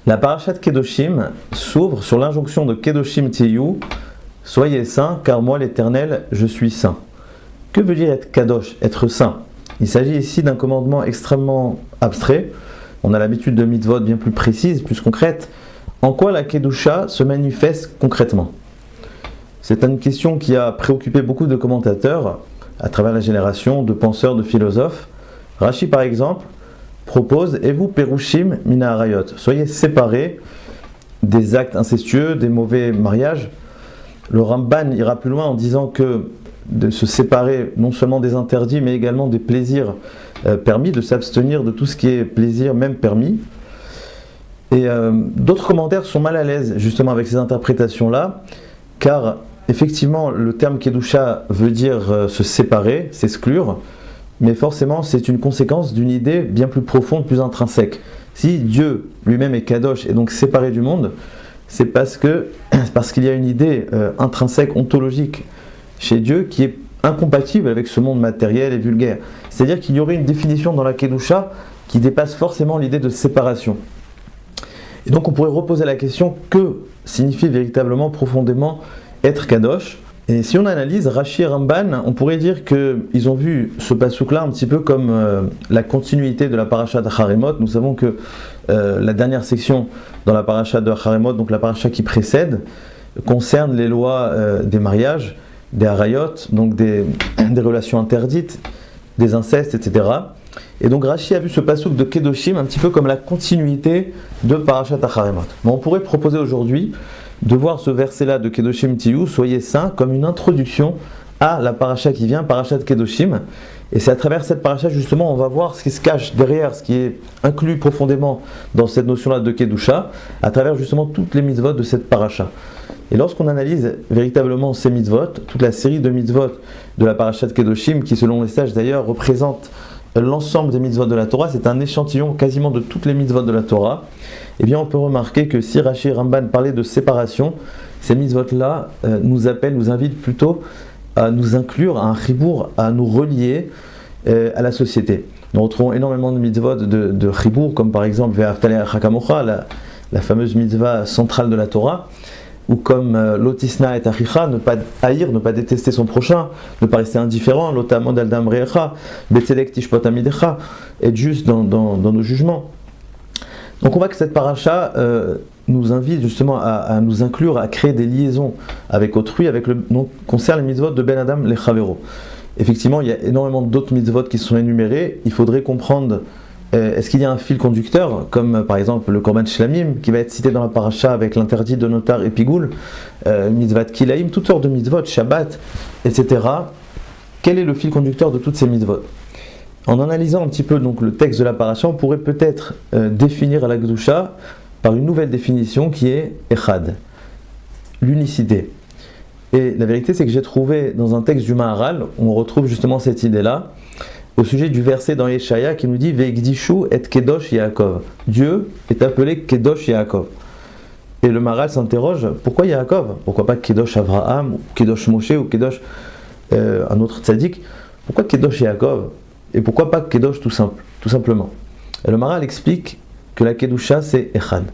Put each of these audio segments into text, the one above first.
La parashat Kedoshim s'ouvre sur l'injonction de Kedoshim Tiyu, soyez saints, car moi l'Éternel, je suis saint. Que veut dire être Kadosh, être saint? Il s'agit ici d'un commandement extrêmement abstrait. On a l'habitude de mitzvot bien plus précises, plus concrètes. En quoi la Kedusha se manifeste concrètement? C'est une question qui a préoccupé beaucoup de commentateurs à travers la génération, de penseurs, de philosophes. Rashi par exemple propose « Evu perushim mina harayot » soyez séparés des actes incestueux, des mauvais mariages. Le Ramban ira plus loin en disant que de se séparer non seulement des interdits mais également des plaisirs permis, de s'abstenir de tout ce qui est plaisir même permis. Et d'autres commentaires sont mal à l'aise justement avec ces interprétations-là, car effectivement le terme Kedusha veut dire se séparer, s'exclure, mais forcément c'est une conséquence d'une idée bien plus profonde, plus intrinsèque. Si Dieu lui-même est Kadosh et donc séparé du monde, c'est parce qu'il y a une idée intrinsèque, ontologique chez Dieu qui est incompatible avec ce monde matériel et vulgaire. C'est-à-dire qu'il y aurait une définition dans la Kedusha qui dépasse forcément l'idée de séparation. Et donc on pourrait reposer la question, que signifie véritablement, profondément, être Kadosh? Et si on analyse Rashi et Ramban, on pourrait dire qu'ils ont vu ce passouk-là un petit peu comme la continuité de la paracha d'Acharemot. Nous savons que la dernière section dans la paracha d'Acharemot, donc la paracha qui précède, concerne les lois des mariages, des harayot, donc des relations interdites, des incestes, etc. Et donc Rashi a vu ce passouk de Kedoshim un petit peu comme la continuité de parashat Acharemot. Mais on pourrait proposer aujourd'hui de voir ce verset-là de Kedoshim Tiyu, soyez saints, comme une introduction à la paracha qui vient, parashat Kedoshim. Et c'est à travers cette paracha justement on va voir ce qui se cache derrière, ce qui est inclus profondément dans cette notion-là de Kedusha, à travers justement toutes les mitzvot de cette paracha. Et lorsqu'on analyse véritablement ces mitzvot, toute la série de mitzvot de la parashat Kedoshim, qui selon les sages d'ailleurs représente l'ensemble des mitzvot de la Torah, c'est un échantillon quasiment de toutes les mitzvot de la Torah, eh bien on peut remarquer que si Rashi et Ramban parlaient de séparation, ces mitzvot-là nous appellent, nous invitent plutôt à nous inclure, à un chibour, à nous relier à la société. Nous retrouvons énormément de mitzvot de chibour, comme par exemple Ve'ahavta l'erecha kamocha, la fameuse mitzvah centrale de la Torah, ou comme lotisna et achicha, ne pas haïr, ne pas détester son prochain, ne pas rester indifférent, lotamod al damrecha, betzedek tishpot amidecha, être juste dans nos jugements. Donc on voit que cette paracha nous invite justement à nous inclure, à créer des liaisons avec autrui, donc concerne les mitzvot de Ben Adam les Chavero. Effectivement, il y a énormément d'autres mitzvot qui sont énumérés. Il faudrait comprendre, est-ce qu'il y a un fil conducteur, comme par exemple le Korban Shlamim, qui va être cité dans la paracha avec l'interdit de notar et pigoul, mitzvot Kilaim, toutes sortes de mitzvot, Shabbat, etc. Quel est le fil conducteur de toutes ces mitzvot? En analysant un petit peu donc, le texte de la paracha, on pourrait peut-être définir la Kedusha par une nouvelle définition qui est Echad, l'unicité. Et la vérité, c'est que j'ai trouvé dans un texte du Maharal, on retrouve justement cette idée-là, au sujet du verset dans Yeshaya qui nous dit Ve'ikdishu et Kedosh Yaakov. Dieu est appelé Kedosh Yaakov. Et le Maharal s'interroge, pourquoi Yaakov? Pourquoi pas Kedosh Abraham, ou Kedosh Moshe, ou Kedosh un autre tzaddik? Pourquoi Kedosh Yaakov? Et pourquoi pas Kedosh tout simplement? Et le Maharal explique que la Kedusha c'est Echad.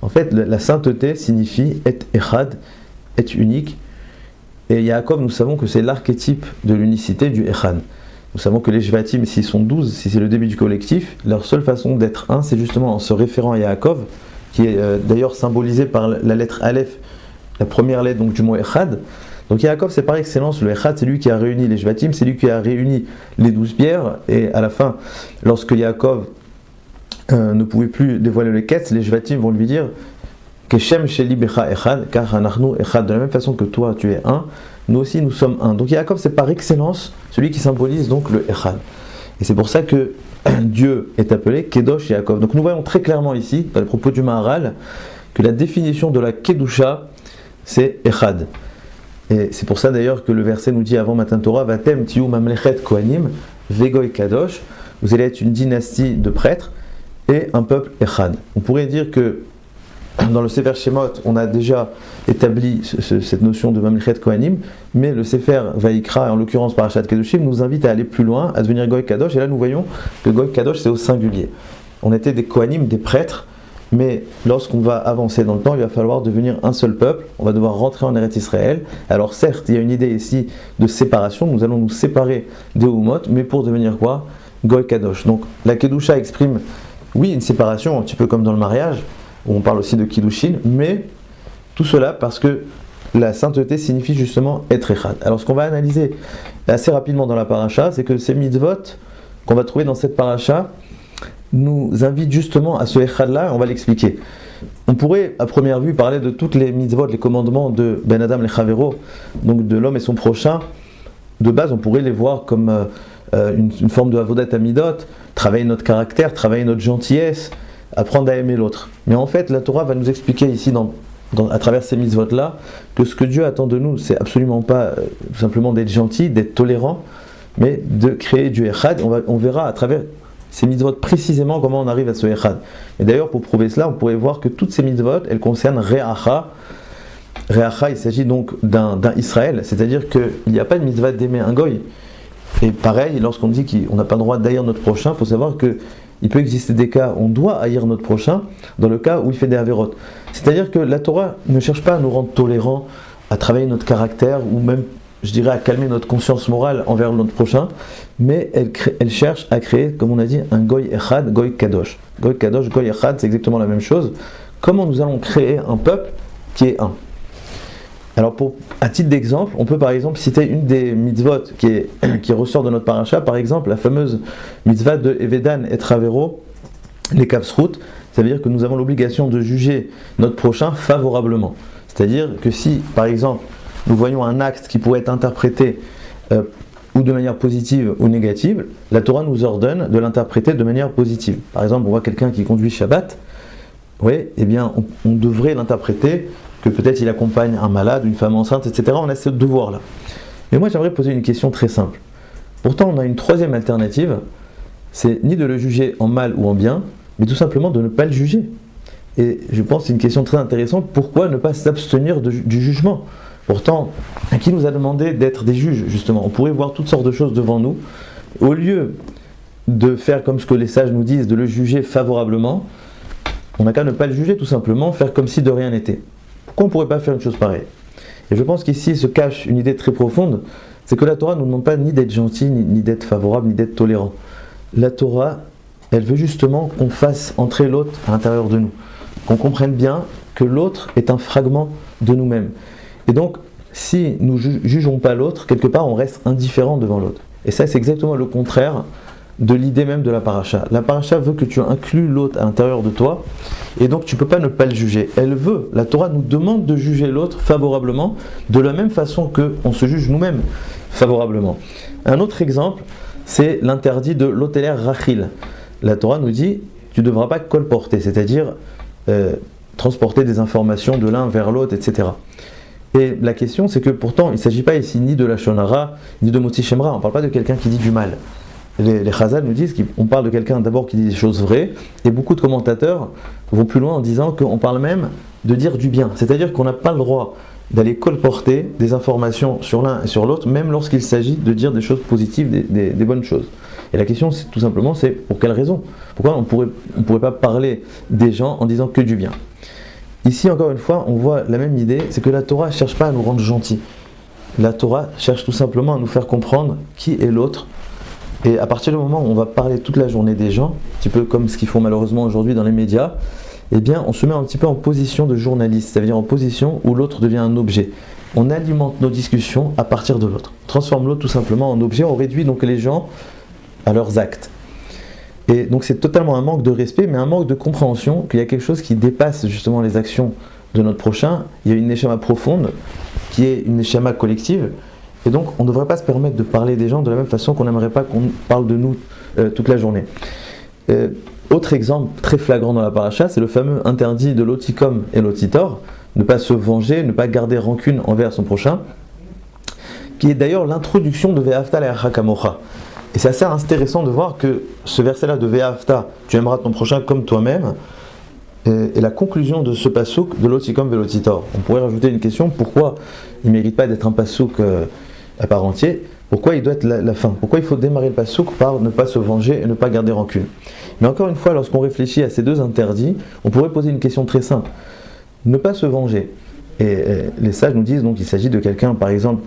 En fait, la sainteté signifie être Echad, être unique. Et Yaakov, nous savons que c'est l'archétype de l'unicité du Echad. Nous savons que les Shvatim, s'ils sont 12, si c'est le début du collectif, leur seule façon d'être un, c'est justement en se référant à Yaakov, qui est d'ailleurs symbolisé par la lettre Aleph, la première lettre donc, du mot Echad. Donc Yaakov, c'est par excellence le Echad, c'est lui qui a réuni les Shvatim, c'est lui qui a réuni les 12 pierres, et à la fin, lorsque Yaakov ne pouvait plus dévoiler les quêtes, les Shvatim vont lui dire Keshem sheli becha echad, car anachnu echad, de la même façon que toi tu es un, nous aussi nous sommes un. Donc Yaakov, c'est par excellence celui qui symbolise donc le Echad. Et c'est pour ça que Dieu est appelé Kedosh Yaakov. Donc nous voyons très clairement ici, dans les propos du Maharal, que la définition de la Kedusha, c'est Echad. Et c'est pour ça d'ailleurs que le verset nous dit avant Matan Torah, Vatem tiyu mamlechet kohanim, vegoy kadosh, vous allez être une dynastie de prêtres et un peuple Echad. On pourrait dire que dans le Sefer Shemot, on a déjà établi cette notion de Mamlechet Kohanim, mais le Sefer Vaikra, en l'occurrence Parashat Kedoshim, nous invite à aller plus loin, à devenir Goy Kadosh, et là nous voyons que Goy Kadosh c'est au singulier. On était des Kohanim, des prêtres, mais lorsqu'on va avancer dans le temps, il va falloir devenir un seul peuple, on va devoir rentrer en Eretz Israël. Alors certes, il y a une idée ici de séparation, nous allons nous séparer des Umot, mais pour devenir quoi? Goy Kadosh. Donc la Kedusha exprime, oui, une séparation, un petit peu comme dans le mariage, où on parle aussi de Kiddushin, mais tout cela parce que la sainteté signifie justement être Echad. Alors ce qu'on va analyser assez rapidement dans la paracha, c'est que ces mitzvot qu'on va trouver dans cette paracha nous invitent justement à ce Echad là, on va l'expliquer. On pourrait à première vue parler de toutes les mitzvot, les commandements de Ben Adam Lechavero, donc de l'homme et son prochain. De base, on pourrait les voir comme une forme de avodat amidot, travailler notre caractère, travailler notre gentillesse, apprendre à aimer l'autre. Mais en fait, la Torah va nous expliquer ici à travers ces mitzvot-là, que ce que Dieu attend de nous, c'est absolument pas tout simplement d'être gentil, d'être tolérant, mais de créer du Echad. On verra à travers ces mitzvot précisément comment on arrive à ce Echad. Et d'ailleurs, pour prouver cela, on pourrait voir que toutes ces mitzvot, elles concernent Re'acha. Re'acha, il s'agit donc d'un Israël, c'est-à-dire qu'il n'y a pas de mitzvah d'aimer un goy. Et pareil, lorsqu'on dit qu'on n'a pas le droit d'haïr notre prochain, il faut savoir que il peut exister des cas où on doit haïr notre prochain, dans le cas où il fait des avérotes. C'est-à-dire que la Torah ne cherche pas à nous rendre tolérants, à travailler notre caractère, ou même, je dirais, à calmer notre conscience morale envers notre prochain, mais elle cherche à créer, comme on a dit, un goy echad, goy kadosh. Goy kadosh, goy echad, c'est exactement la même chose. Comment nous allons créer un peuple qui est un? Alors, à titre d'exemple, on peut par exemple citer une des mitzvot qui ressort de notre paracha, par exemple la fameuse mitzvah de Evedan et Travero, les kapsrout. Ça veut dire que nous avons l'obligation de juger notre prochain favorablement. C'est-à-dire que si, par exemple, nous voyons un acte qui pourrait être interprété ou de manière positive ou négative, la Torah nous ordonne de l'interpréter de manière positive. Par exemple, on voit quelqu'un qui conduit Shabbat, oui, eh bien, on devrait l'interpréter que peut-être il accompagne un malade, une femme enceinte, etc. On a ce devoir-là. Mais moi, j'aimerais poser une question très simple. Pourtant, on a une troisième alternative, c'est ni de le juger en mal ou en bien, mais tout simplement de ne pas le juger. Et je pense que c'est une question très intéressante, pourquoi ne pas s'abstenir du jugement? Pourtant, qui nous a demandé d'être des juges, justement? On pourrait voir toutes sortes de choses devant nous. Au lieu de faire comme ce que les sages nous disent, de le juger favorablement, on n'a qu'à ne pas le juger, tout simplement, faire comme si de rien n'était. Pourquoi on ne pourrait pas faire une chose pareille? Et je pense qu'ici se cache une idée très profonde, c'est que la Torah ne nous demande pas ni d'être gentil, ni d'être favorable, ni d'être tolérant. La Torah, elle veut justement qu'on fasse entrer l'autre à l'intérieur de nous, qu'on comprenne bien que l'autre est un fragment de nous-mêmes. Et donc, si nous ne jugeons pas l'autre, quelque part on reste indifférent devant l'autre. Et ça, c'est exactement le contraire de l'idée même de la paracha. La paracha veut que tu inclues l'autre à l'intérieur de toi, et donc tu ne peux pas ne pas le juger. La Torah nous demande de juger l'autre favorablement, de la même façon qu'on se juge nous-mêmes favorablement. Un autre exemple, c'est l'interdit de l'oteler rachil. La Torah nous dit, tu ne devras pas colporter, c'est-à-dire transporter des informations de l'un vers l'autre, etc. Et la question, c'est que pourtant, il ne s'agit pas ici ni de la shonara, ni de moti shemra, on ne parle pas de quelqu'un qui dit du mal. Les Chazal nous disent qu'on parle de quelqu'un d'abord qui dit des choses vraies, et beaucoup de commentateurs vont plus loin en disant qu'on parle même de dire du bien. C'est-à-dire qu'on n'a pas le droit d'aller colporter des informations sur l'un et sur l'autre, même lorsqu'il s'agit de dire des choses positives, des bonnes choses. Et la question, c'est tout simplement, c'est pour quelle raison? Pourquoi on ne pourrait pas parler des gens en disant que du bien? Ici, encore une fois, on voit la même idée, c'est que la Torah ne cherche pas à nous rendre gentils. La Torah cherche tout simplement à nous faire comprendre qui est l'autre. Et à partir du moment où on va parler toute la journée des gens, un petit peu comme ce qu'ils font malheureusement aujourd'hui dans les médias, eh bien on se met un petit peu en position de journaliste, ça veut dire en position où l'autre devient un objet. On alimente nos discussions à partir de l'autre. On transforme l'autre tout simplement en objet, on réduit donc les gens à leurs actes. Et donc c'est totalement un manque de respect, mais un manque de compréhension qu'il y a quelque chose qui dépasse justement les actions de notre prochain. Il y a une neshama profonde, qui est une neshama collective. Et donc, on ne devrait pas se permettre de parler des gens de la même façon qu'on n'aimerait pas qu'on parle de nous toute la journée. Autre exemple très flagrant dans la paracha, c'est le fameux interdit de l'otikom et l'otitor, ne pas se venger, ne pas garder rancune envers son prochain, qui est d'ailleurs l'introduction de Ve'afta le'acha kamocha. Et c'est assez intéressant de voir que ce verset-là de Ve'afta, tu aimeras ton prochain comme toi-même, est la conclusion de ce passouk de l'otikom et l'otitor. On pourrait rajouter une question, pourquoi il ne mérite pas d'être un passouk à part entière? Pourquoi il doit être la fin? Pourquoi il faut démarrer le pasouk par ne pas se venger et ne pas garder rancune? Mais encore une fois, lorsqu'on réfléchit à ces deux interdits, on pourrait poser une question très simple. Ne pas se venger. Et les sages nous disent donc qu'il s'agit de quelqu'un, par exemple,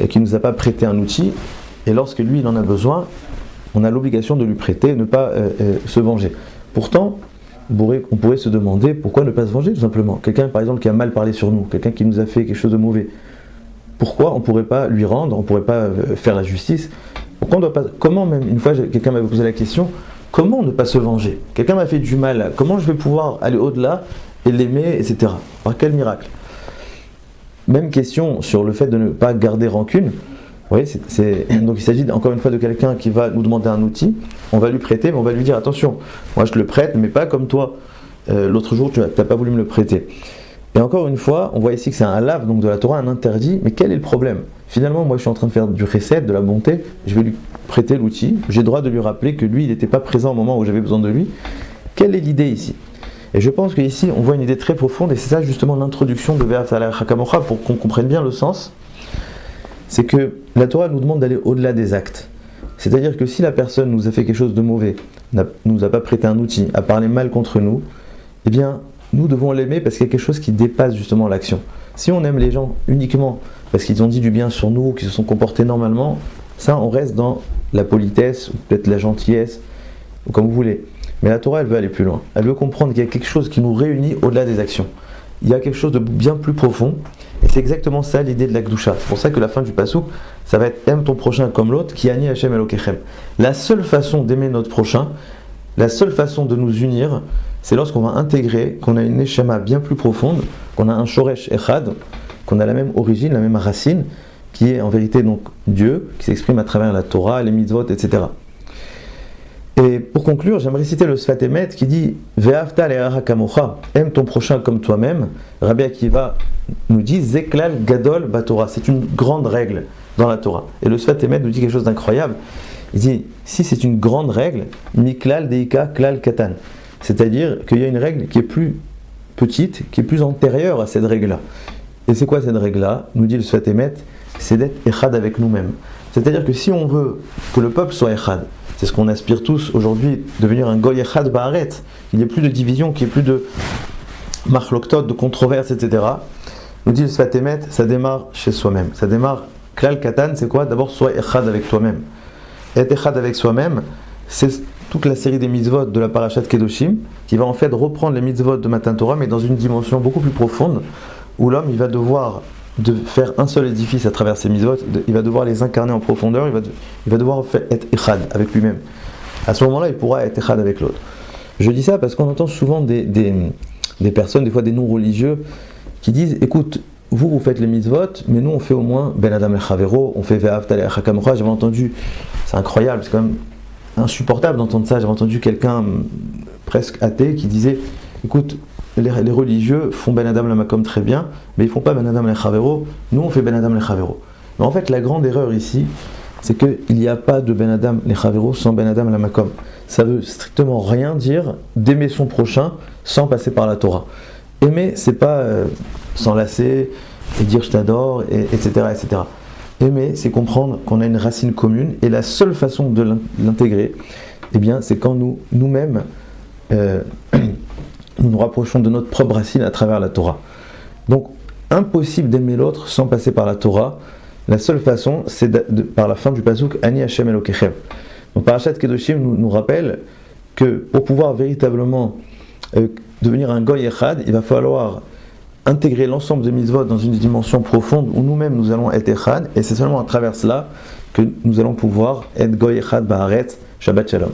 qui ne nous a pas prêté un outil, et lorsque lui il en a besoin, on a l'obligation de lui prêter et ne pas se venger. Pourtant, on pourrait se demander pourquoi ne pas se venger tout simplement. Quelqu'un par exemple qui a mal parlé sur nous, quelqu'un qui nous a fait quelque chose de mauvais. Pourquoi on ne pourrait pas lui rendre, on ne pourrait pas faire la justice? Pourquoi on doit pas, comment même, une fois quelqu'un m'avait posé la question, comment ne pas se venger? Quelqu'un m'a fait du mal, comment je vais pouvoir aller au-delà et l'aimer, etc. Par quel miracle? Même question sur le fait de ne pas garder rancune. Vous voyez, donc il s'agit encore une fois de quelqu'un qui va nous demander un outil, on va lui prêter, mais on va lui dire attention, moi je te le prête, mais pas comme toi, l'autre jour tu n'as pas voulu me le prêter. Et encore une fois, on voit ici que c'est un lave donc de la Torah, un interdit, mais quel est le problème? Finalement, moi je suis en train de faire du chesed, de la bonté, je vais lui prêter l'outil, j'ai le droit de lui rappeler que lui il n'était pas présent au moment où j'avais besoin de lui. Quelle est l'idée ici? Et je pense qu'ici on voit une idée très profonde, et c'est ça justement l'introduction de Ve'ahavta l'Orecha Kamocha, pour qu'on comprenne bien le sens. C'est que la Torah nous demande d'aller au-delà des actes. C'est-à-dire que si la personne nous a fait quelque chose de mauvais, nous a pas prêté un outil, a parlé mal contre nous, eh bien, nous devons l'aimer parce qu'il y a quelque chose qui dépasse justement l'action. Si on aime les gens uniquement parce qu'ils ont dit du bien sur nous, qu'ils se sont comportés normalement, ça, on reste dans la politesse, ou peut-être la gentillesse, ou comme vous voulez. Mais la Torah, elle veut aller plus loin. Elle veut comprendre qu'il y a quelque chose qui nous réunit au-delà des actions. Il y a quelque chose de bien plus profond. Et c'est exactement ça l'idée de la Gdusha. C'est pour ça que la fin du pasouk, ça va être aime ton prochain comme l'autre, qui ani Hashem Elokechem. La seule façon d'aimer notre prochain, la seule façon de nous unir, c'est lorsqu'on va intégrer qu'on a une neshama bien plus profonde, qu'on a un shoresh echad, qu'on a la même origine, la même racine, qui est en vérité donc Dieu, qui s'exprime à travers la Torah, les mitzvot, etc. Et pour conclure, j'aimerais citer le Sfat Emet qui dit Ve'ahavta l'Orecha Kamocha, aime ton prochain comme toi-même. Rabbi Akiva nous dit Zeklal Gadol Batorah, c'est une grande règle dans la Torah. Et le Sfat Emet nous dit quelque chose d'incroyable. Il dit si c'est une grande règle, Miklal Deika Klal Katan, c'est-à-dire qu'il y a une règle qui est plus petite, qui est plus antérieure à cette règle-là. Et c'est quoi cette règle-là? Nous dit le Sfat Emet, c'est d'être Echad avec nous-mêmes. C'est-à-dire que si on veut que le peuple soit Echad, c'est ce qu'on aspire tous aujourd'hui, devenir un Goy Echad Ba'aret, qu'il n'y ait plus de division, qu'il n'y ait plus de marloktot, de controverses, etc. Nous dit le Sfat Emet, ça démarre chez soi-même. Ça démarre, Klal Katan, c'est quoi? D'abord, sois Echad avec toi-même. Être Echad avec soi-même, c'est toute la série des mitzvot de la Parashat Kedoshim, qui va en fait reprendre les mitzvot de Matan Torah, mais dans une dimension beaucoup plus profonde, où l'homme il va devoir faire un seul édifice à travers ces mitzvot, il va devoir les incarner en profondeur, il va devoir être echad avec lui-même. À ce moment-là, il pourra être echad avec l'autre. Je dis ça parce qu'on entend souvent des personnes, des fois des non-religieux, qui disent, écoute, vous faites les mitzvot, mais nous on fait au moins Ben Adam Lechavero, on fait Ve'ahavta l'Orecha Kamocha. J'avais entendu, c'est incroyable, c'est quand même insupportable d'entendre ça. J'avais entendu quelqu'un presque athée qui disait, écoute, les religieux font Ben Adam Lamakom très bien, mais ils ne font pas Ben Adam Lechavero, nous on fait Ben Adam Lechavero. Mais en fait, la grande erreur ici, c'est qu'il n'y a pas de Ben Adam Lechavero sans Ben Adam Lamakom. Ça veut strictement rien dire d'aimer son prochain sans passer par la Torah. Aimer, c'est pas s'enlacer et dire je t'adore, etc., etc. Aimer, c'est comprendre qu'on a une racine commune, et la seule façon de l'intégrer, eh bien, c'est quand nous-mêmes nous nous rapprochons de notre propre racine à travers la Torah. Donc, impossible d'aimer l'autre sans passer par la Torah. La seule façon, c'est par la fin du pasouk Ani Hashem Elokechem. Donc, Parashat Kedoshim nous rappelle que pour pouvoir véritablement devenir un Goy Echad, il va falloir intégrer l'ensemble des mitzvot dans une dimension profonde où nous-mêmes nous allons être Echad, et c'est seulement à travers cela que nous allons pouvoir être Goy Echad Ba'aretz. Shabbat Shalom.